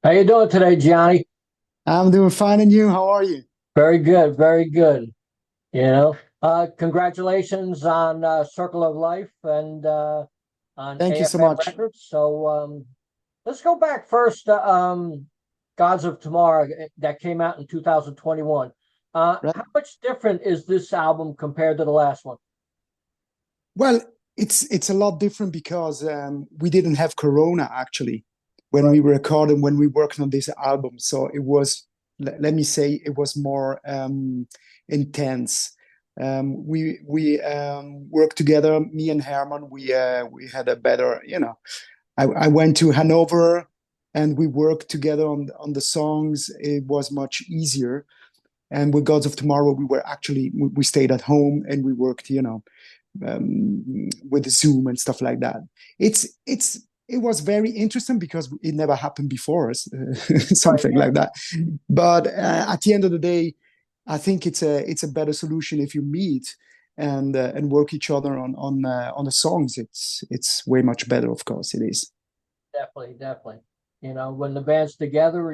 How you doing today, Gianni? I'm doing fine, and you? How are you? Very good, very good. You know, congratulations on Circle of Life and on Thank you so AFM much. Records. Let's go back first to Gods of Tomorrow that came out in 2021. Right. How much different is this album compared to the last one? Well, it's a lot different because we didn't have Corona actually when Right. we recorded when we worked on this album. So it was, let me say, it was more intense. We worked together, me and Herman. We had a better, I went to Hanover and we worked together on the songs. It was much easier. And with Gods of Tomorrow, we stayed at home and we worked, with Zoom and stuff like that. It was very interesting because it never happened before, Right. something Yeah. like that. But at the end of the day, I think it's a better solution if you meet and work each other on the songs. It's way much better, of course. It is. Definitely, definitely. When the band's together,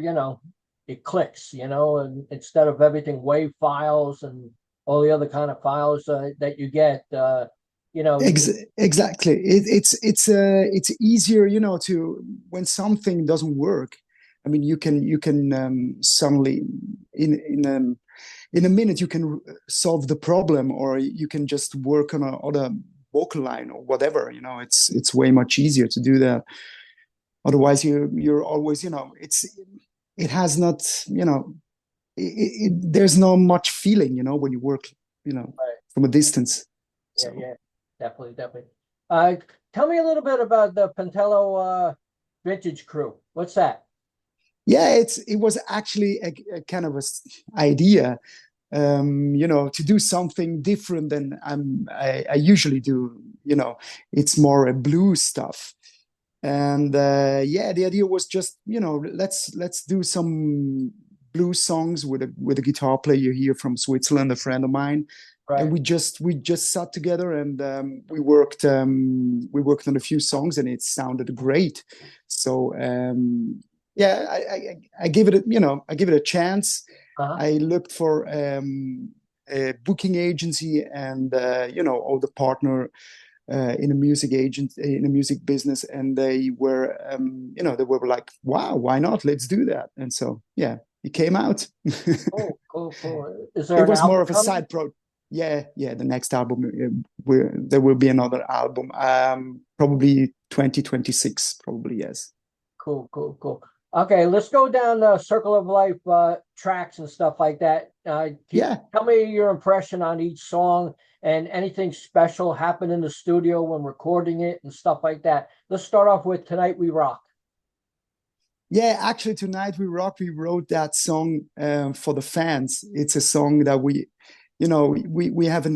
it clicks, and instead of everything wave files and all the other kind of files that you get, Ex exactly. It's easier, to when something doesn't work. I mean, you can suddenly in a minute you can solve the problem, or you can just work on a other vocal line or whatever. It's way much easier to do that. Otherwise, you're always, it has not, there's no much feeling, when you work, right, from a distance. yeah, So. yeah, definitely, definitely. Tell me a little bit about the Pontillo Vintage Crew. What's that? Yeah, it was actually a kind of idea, to do something different than I usually do. It's more a blues stuff, and yeah, the idea was just, let's do some blues songs with a guitar player here from Switzerland, a friend of mine, and Right. we just sat together and we worked on a few songs and it sounded great. So yeah, I give it I give it a chance. Uh-huh. I looked for a booking agency and all the partner in a music agent in a music business, and they were like, wow, why not, let's do that. And so yeah, it came out. Cool, cool, cool. Is there It an was more album of a coming? side pro. Yeah, yeah. The next album, there will be another album. Probably 2026. Probably yes. Cool, cool, cool. Okay, let's go down the Circle of Life tracks and stuff like that. Yeah, Tell me your impression on each song and anything special happened in the studio when recording it and stuff like that. Let's start off with Tonight We Rock. yeah. Actually, Tonight We Rock. We wrote that song for the fans. It's a song that we have in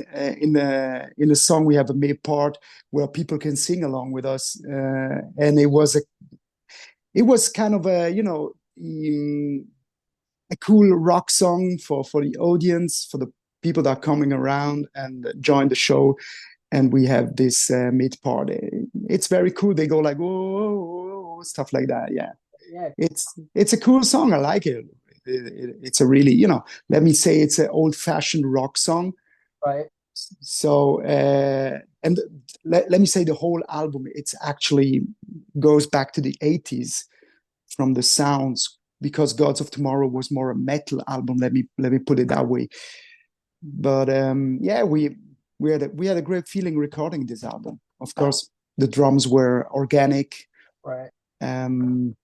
the song we have a mid part where people can sing along with us, and it was kind of a cool rock song for the audience, for the people that are coming around and join the show. And we have this mid part. It's very cool. They go like, whoa, stuff like that. Yeah, Yeah, it's a cool song. I like it. It's a really, let me say, it's an old fashioned rock song. right. So and let me say, the whole album, it's actually goes back to the 80s from the sounds, because Gods of Tomorrow was more a metal album. Let me put it that way. But yeah, we had a great feeling recording this album. Of Uh, course, the drums were organic. right. Um,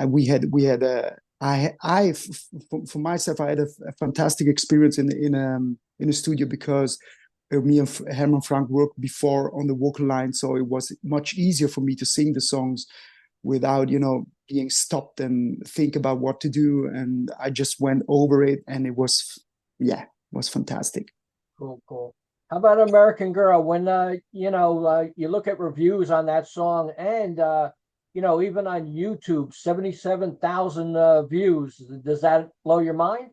we had a I for myself, I had a fantastic experience in a studio, because me and Herman Frank worked before on the vocal line, so it was much easier for me to sing the songs without being stopped and think about what to do. And I just went over it, and yeah, it was fantastic. Cool, cool. How about American Girl? When you look at reviews on that song and even on YouTube, 77,000 views. Does that blow your mind?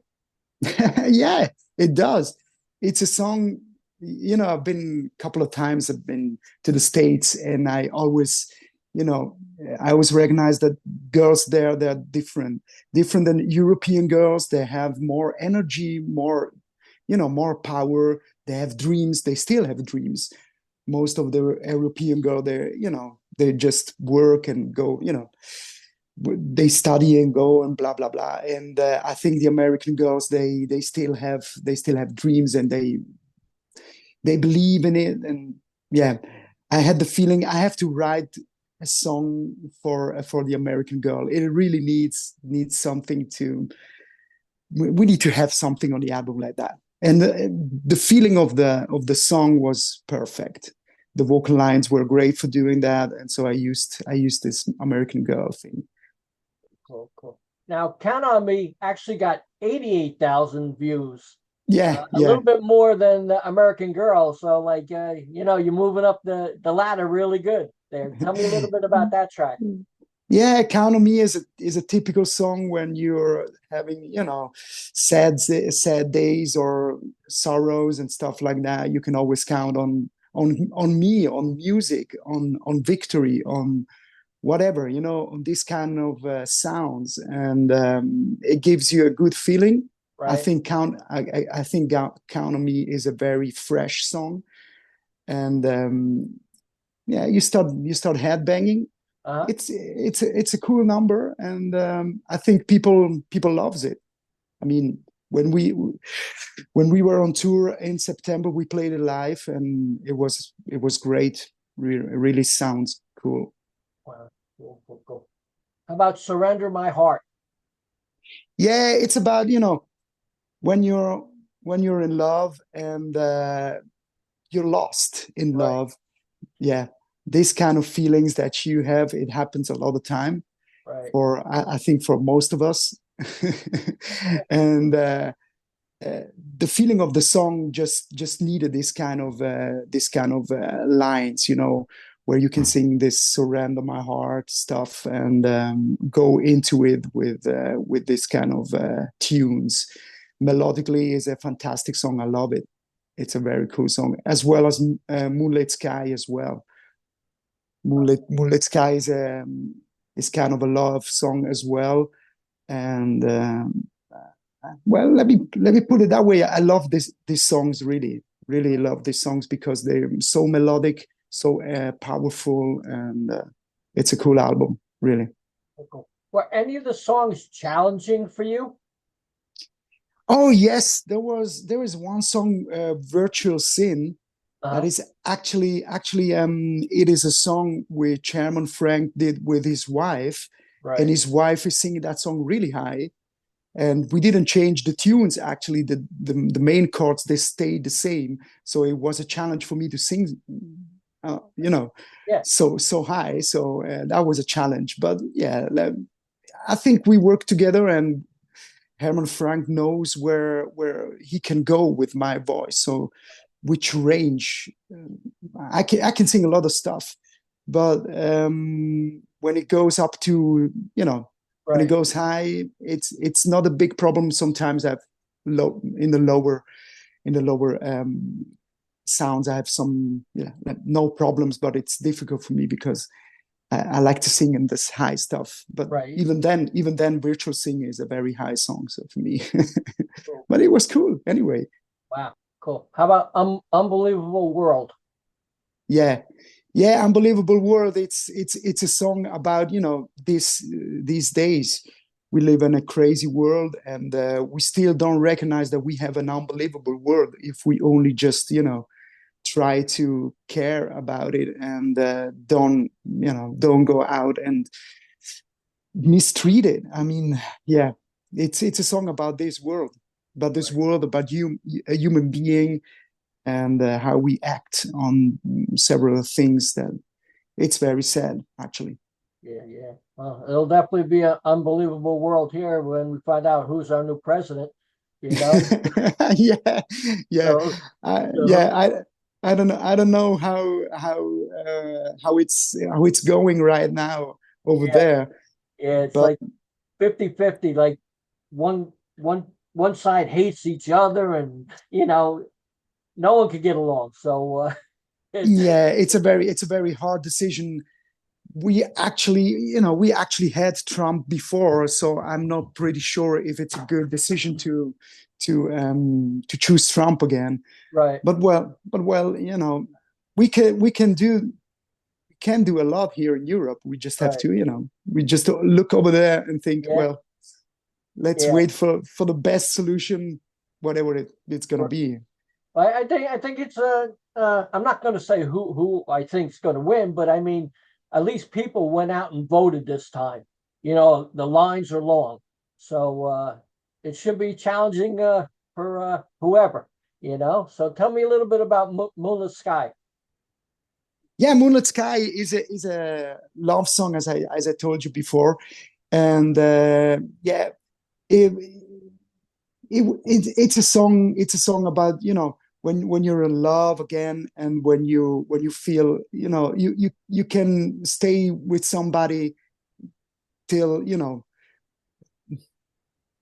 Yeah, it does. It's a song, I've been a couple of times, I've been to the States, and I always, you know I always recognize that girls there, they're different than European girls. They have more energy, more, more power. They have dreams. They still have dreams. Most of the European girl, they just work and go, they study and go and blah blah blah. And I think the American girls, they still have dreams, and they believe in it. And yeah, I had the feeling I have to write a song for the American girl. It really needs something to. We need to have something on the album like that. And the feeling of the song was perfect. The vocal lines were great for doing that, and so I used this American girl thing. Cool, cool. Now, Count on Me actually got 88,000 views, Yeah, a yeah. little bit more than the American Girl. So, like, you're moving up the ladder really good there. Tell me a little bit about that track. Yeah, Count on Me is a typical song when you're having, sad days or sorrows and stuff like that. You can always count on me, on music, on victory, on whatever, on these kind of sounds, and it gives you a good feeling. I Right? think Count on Me is a very fresh song, and yeah, you start headbanging. Uh-huh. It's a cool number, and I think people loves it. I mean, when we were on tour in September, we played it live, and it was great. Really sounds cool. Wow. Cool, cool, cool. How about Surrender My Heart? Yeah, it's about when you're in love, and you're lost in Right, love. Yeah, these kind of feelings that you have, it happens a lot of time right. I think for most of us. And uh, the feeling of the song just needed this kind of lines, where you can sing this "surrender my heart" stuff, and go into it with this kind of tunes. Melodically, is a fantastic song. I love it. It's a very cool song, as well as "Moonlit Sky" as well. Moonlit Sky is kind of a love song as well, and well, let me put it that way. I love these songs, really, really love these songs, because they're so melodic, so powerful, and it's a cool album, really. Cool, cool. Were any of the songs challenging for you? Oh yes, there is one song, "Virtual Sin," that Uh-huh. is actually it is a song which Chairman Frank did with his wife, and Right. his wife is singing that song really high, and we didn't change the tunes. Actually, the main chords, they stayed the same, so it was a challenge for me to sing, uh, you know Yeah. so high. So that was a challenge, but yeah, I think we work together, and Herman Frank knows where he can go with my voice, so which range. I can sing a lot of stuff, but when it goes up to, when it Right. goes high, it's not a big problem. Sometimes I've low in the lower sounds. I have some, no problems, but it's difficult for me because I like to sing in this high stuff. But Right. even then, virtual singing is a very high song. So for me, Cool. but it was cool anyway. Wow. Cool. How about Unbelievable World? Yeah, yeah, unbelievable world. It's a song about, these days we live in a crazy world, and we still don't recognize that we have an unbelievable world if we only just, try to care about it, and don't go out and mistreat it. I mean, yeah, it's a song Right. about a human being, and how we act on several things. That it's very sad, actually. Yeah, yeah. Well, it'll definitely be an unbelievable world here when we find out who's our new president, you know? Yeah, yeah, So, yeah. so I don't know how it's going right now over yeah, there, yeah, it's but like 50-50. Like one one side hates each other, and no one could get along. So it's yeah, it's a very hard decision we actually had Trump before, so I'm not pretty sure if it's a good decision to choose Trump again. Right, But we can do a lot here in Europe. We just have right. to, we just look over there and think, Yeah, well, let's yeah. wait for the best solution, whatever it's going to be. I think it's I'm not going to say who I think is going to win, but I mean, at least people went out and voted this time. The lines are long, so it should be challenging for whoever. So tell me a little bit about Moonlit Sky. Yeah, Moonlit Sky is a love song, as I told you before, and yeah, it, it's a song. It's a song about when you're in love again, and when you feel you can stay with somebody till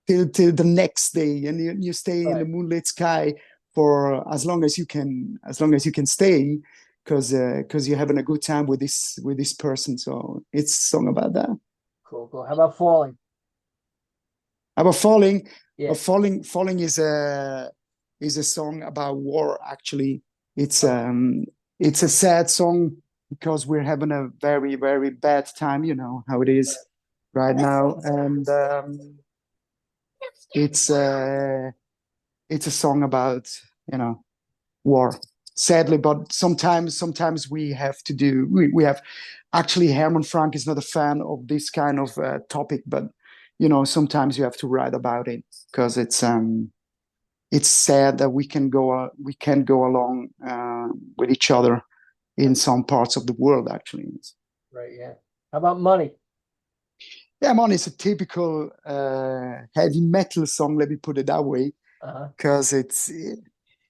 till the next day, and you stay in the Right. moonlit sky for as long as you can stay, because you're having a good time with this person. So it's a song about that. Cool, cool. How about Falling? About falling. Yeah. Falling is a song about war. Actually, it's Okay. um it's a sad song because we're having a very very bad time. You know how it is right now, and it's uh it's a song about you know war, sadly. But sometimes we have to do we have actually, Herman Frank is not a fan of this kind of topic, but sometimes you have to write about it because it's sad that we can go along with each other in some parts of the world, actually. Right. Yeah. How about Money? Yeah, man, it's a typical heavy metal song, let me put it that way, Uh-huh. because it's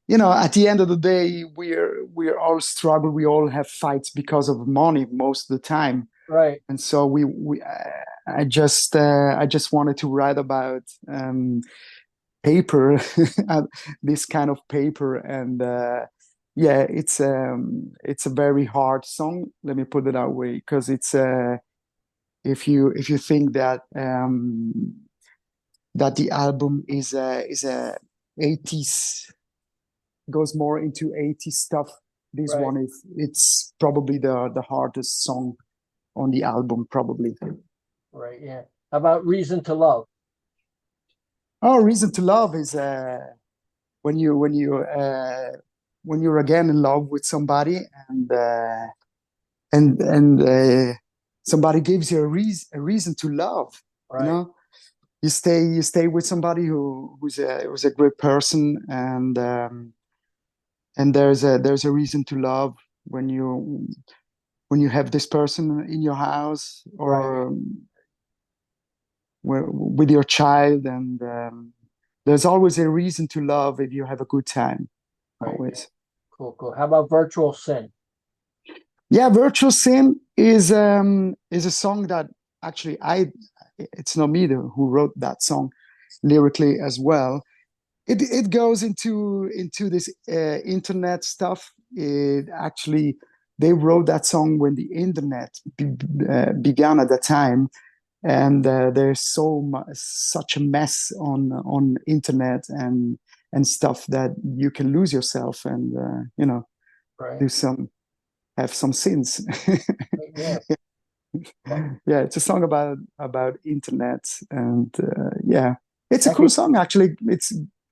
at the end of the day, we're all struggle. We all have fights because of money most of the time, Right. and so I just wanted to write about paper, this kind of paper, and yeah, it's a very hard song. Let me put it that way, because it's if you think that the album is a 80s, goes more into 80s stuff. This Right. one it's probably the hardest song on the album, probably. Right. Yeah. How about Reason to Love? Oh, Reason to Love is when you're again in love with somebody, and somebody gives you a reason to love. You Right. know, you stay with somebody who's a great person, and there's a reason to love when you have this person in your house, Right. or with your child, and there's always a reason to love if you have a good time, Right. Yeah. always. Cool. Cool. How about Virtual Sin? Yeah, Virtual Sin is a song that actually it's not me who wrote that song lyrically as well. It goes into this internet stuff. It actually, they wrote that song when the internet began at the time, and there's such a mess on internet and stuff that you can lose yourself, and Right. do some have some sins. Right. Yeah. Well, Yeah, it's a song about internet, and yeah, it's a that cool could song, actually.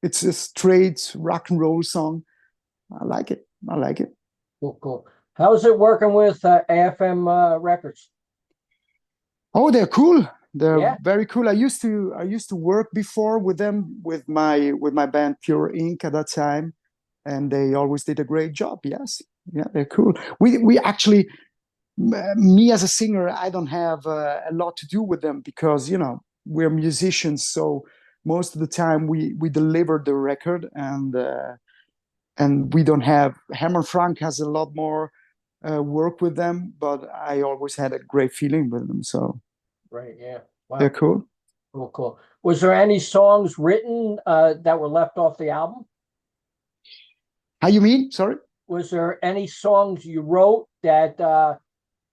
It's a straight rock and roll song. I like it. I like it. cool. Cool. How's it working with AFM Records? Oh, they're cool. They're Yeah. very cool. I used to work before with them, with my band Pure Ink at that time, and they always did a great job. Yes, yeah, they're cool. We actually, me as a singer, I don't have a lot to do with them, because we're musicians. So most of the time we deliver the record, and we don't have. Hammer Frank has a lot more work with them, but I always had a great feeling with them. So Right. Yeah. they're Wow. cool. Cool. Cool. Was there any songs written that were left off the album? How you mean? Sorry. Was there any songs you wrote that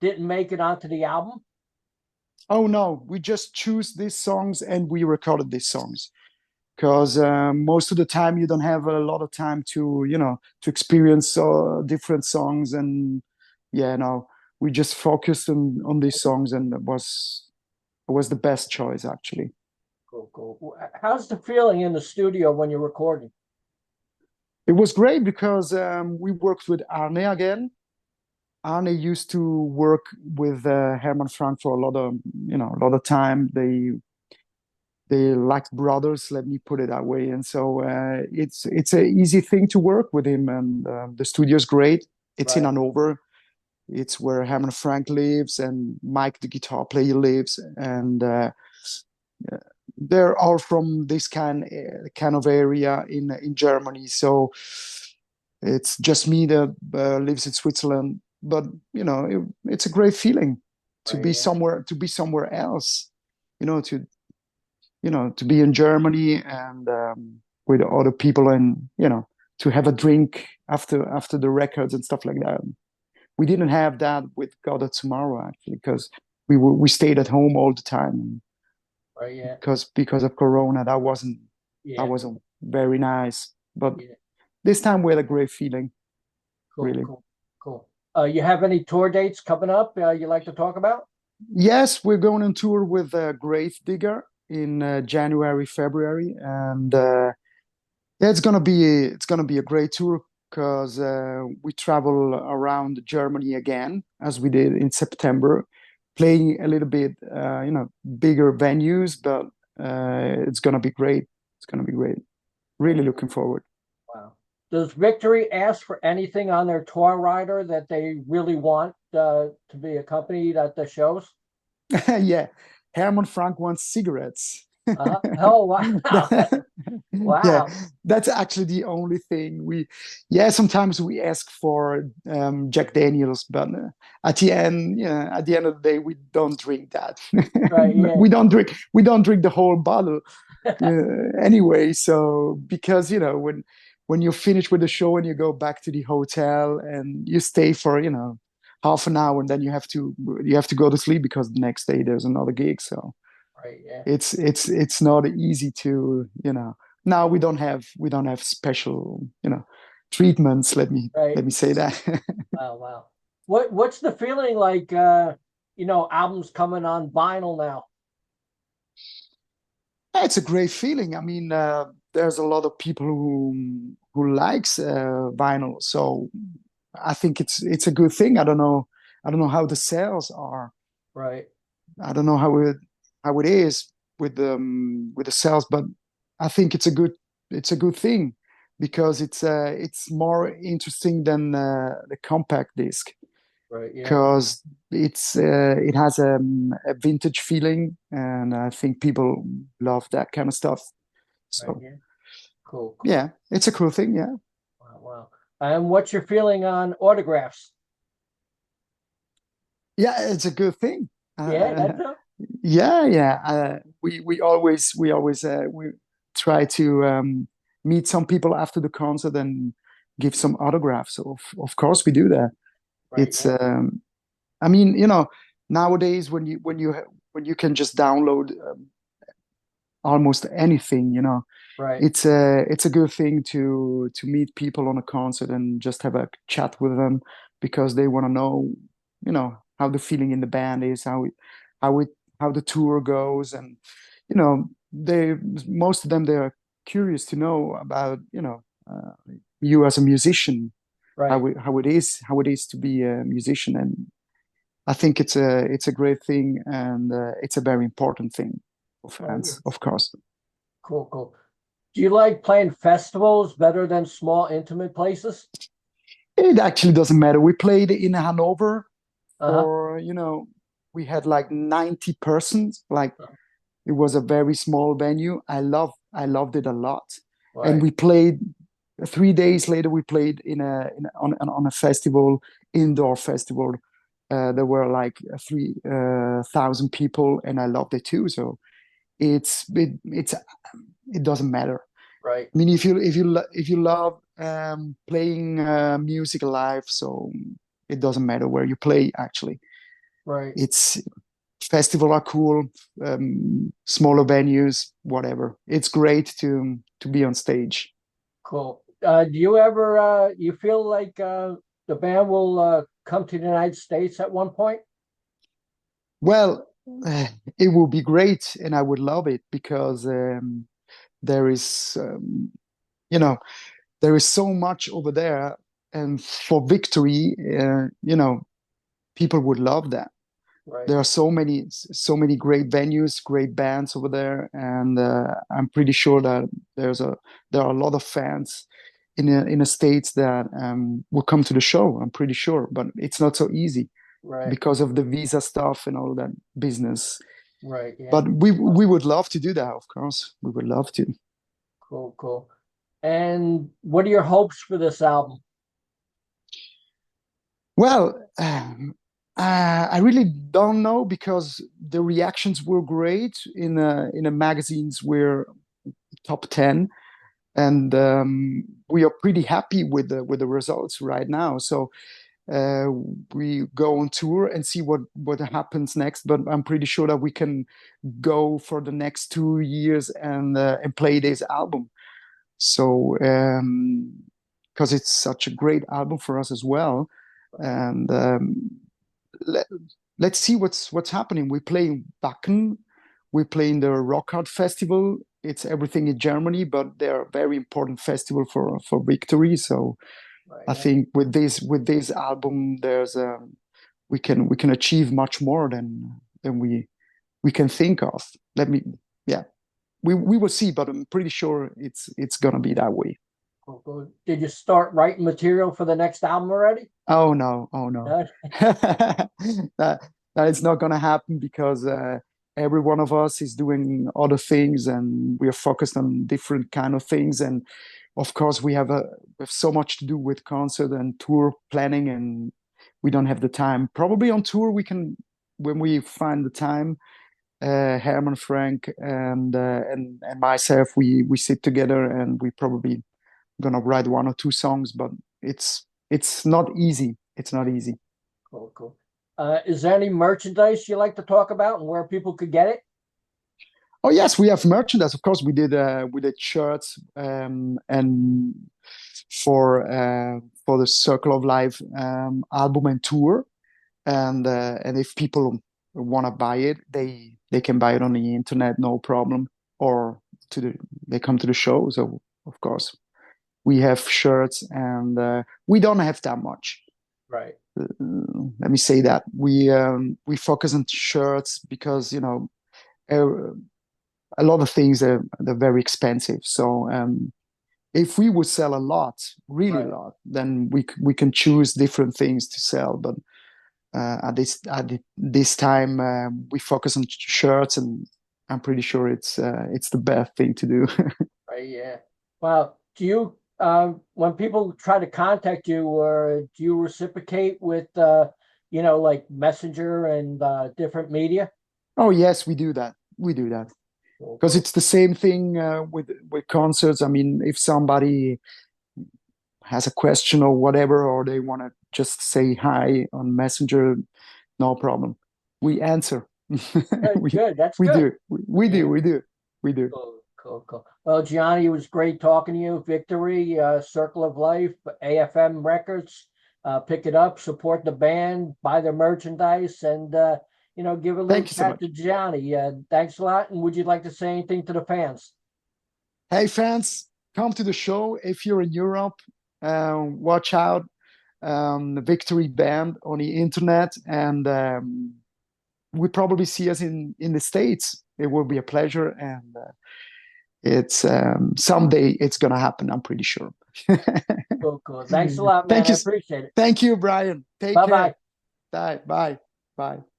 didn't make it onto the album? Oh no, we just choose these songs and we recorded these songs because most of the time you don't have a lot of time to to experience different songs. And yeah, no, we just focused on these songs, and it was the best choice actually. Cool, cool. How's the feeling in the studio when you're recording? It was great because we worked with Arne again. Arne used to work with Herman Frank for a lot of time. They like brothers, let me put it that way. And so it's an easy thing to work with him, and the studio's great. It's in Right. Hanover. It's where Herman Frank lives, and Mike, the guitar player, lives, and they're all from this kind of area in Germany. So it's just me that lives in Switzerland, but it's a great feeling to Right. be Yeah. somewhere else. To be in Germany and with other people, and to have a drink after the records and stuff like that. We didn't have that with God of Tomorrow actually, because we stayed at home all the time, Right. Yeah. because of Corona. That wasn't that Yeah. wasn't very nice. But Yeah. this time we had a great feeling, Cool. really. Cool. Cool. You have any tour dates coming up you like to talk about? Yes, we're going on tour with Grave Digger in January, February, and yeah, it's gonna be a great tour because we travel around Germany again as we did in September, playing a little bit, bigger venues, but it's gonna be great. It's gonna be great. Really Cool. looking forward. Wow. Does Victory ask for anything on their tour rider that they really want to be accompanied at the shows? Yeah, Herman Frank wants cigarettes. Oh, wow. Yeah, Wow. that's actually the only thing yeah, sometimes we ask for Jack Daniels, but at the end of the day, we don't drink that. Right. Yeah. We don't drink the whole bottle anyway. So because when you finish with the show and you go back to the hotel and you stay for half an hour, and then you have to go to sleep because the next day there's another gig. So Right. Yeah. it's not easy to now we don't have special treatments, Right. let me say that. Wow. Wow. What's the feeling like? Albums coming on vinyl now. It's a great feeling. I mean, there's a lot of people who likes vinyl, so I think it's a good thing. I don't know how the sales are. Right. I don't know how it is with the sales, but I think it's a good thing because it's more interesting than the compact disc, Right. Yeah. because it has a vintage feeling, and I think people love that kind of stuff. Right. So Yeah. Cool. Cool. yeah, it's a cool thing. Yeah, Wow. Wow. And what's your feeling on autographs? yeah, it's a good thing. Yeah. Uh, That's a, yeah, yeah. We try to meet some people after the concert and give some autographs. Of course, we do that. right. It's Yeah. I mean, nowadays when you can just download almost anything, Right. it's a good thing to meet people on a concert and just have a chat with them, because they want to know, how the feeling in the band is, how it how the tour goes, and they most of them, they are curious to know about you as a musician, Right. how it is to be a musician. And I think it's a great thing, and it's a very important thing for Right. Yeah. fans, of course. Cool. Cool. Do you like playing festivals better than small, intimate places? It actually doesn't matter. We played in Hanover Uh-huh. for, we had like 90 persons. Like, it was a very small venue. I loved it a lot. And Right. we played 3 days later. We played on a festival, indoor festival. There were like 3,000 people, and I loved it too. So it doesn't matter. Right. I mean, if you love playing music live, so it doesn't matter where you play actually. Right. It's festival are cool, smaller venues, whatever. It's great to be on stage. Cool. Do you ever you feel like the band will come to the United States at one point? Well, it would be great, and I would love it because there is, you know, there is so much over there, and for Victory, people would love that. Right. There are so many great venues, great bands over there, and I'm pretty sure that there are a lot of fans in the states that will come to the show. I'm pretty sure, but it's not so easy Right. because of the visa stuff and all that business. Right. Yeah. But we would love to do that, of course. We would love to. Cool. Cool. And what are your hopes for this album? Well, I really don't know because the reactions were great in the magazines. We're top 10, and we are pretty happy with the results right now. So uh, we go on tour and see what happens next. But I'm pretty sure that we can go for the next 2 years and play this album. So because it's such a great album for us as well, and let, let's see what's happening. We play in Wacken, we play in the Rock Art Festival. It's everything in Germany, but they're a very important festival for Victory. So Right. I Yeah. think with this album, there's we can achieve much more than we can think of. Let me, yeah, we will see, but I'm pretty sure it's gonna be that way. Cool. Cool. Did you start writing material for the next album already? Oh no, oh no. No? that that is not gonna happen because every one of us is doing other things and we are focused on different kind of things. And of course, we have so much to do with concert and tour planning, and we don't have the time. Probably on tour we can, when we find the time. Herman, Frank, and myself, we sit together and we probably gonna write one or two songs, but it's not easy. It's not easy. Cool. Cool. Is there any merchandise you like to talk about and where people could get it? Oh yes, we have merchandise. Of course, we did shirts and for the Circle of Life album and tour, and if people want to buy it, they can buy it on the internet, no problem, or they come to the show. So of course, we have shirts, and we don't have that much. Right. Let me say that we focus on shirts because uh, a lot of things they're very expensive. So if we would sell a lot, really a Right. lot, then we can choose different things to sell. But this time we focus on shirts, and I'm pretty sure it's the best thing to do. Right. Yeah. Well, do you when people try to contact you, or do you reciprocate with like Messenger and different media? Oh yes, we do that. We do that Cool. because Cool. it's the same thing with concerts. I mean, if somebody has a question or whatever, or they want to just say hi on Messenger, no problem. We answer. Good. we Good. That's we good. do. We do. Yeah. We do. We do. Cool. Cool. Cool. Well, Gianni, it was great talking to you. Victory, Circle of Life, AFM Records. Pick it up, support the band, buy their merchandise, and give a little Thank you so chat much. to Gianni. Thanks a lot. And would you like to say anything to the fans? Hey fans, come to the show if you're in Europe. Watch out, the Victory Band on the internet, and we probably see us in the States. It will be a pleasure, and it's someday it's gonna happen. I'm pretty sure. Cool, cool. Thanks a lot, man. Thank I you, appreciate it. thank you, Brian. Take Bye bye. care. Bye, bye, bye.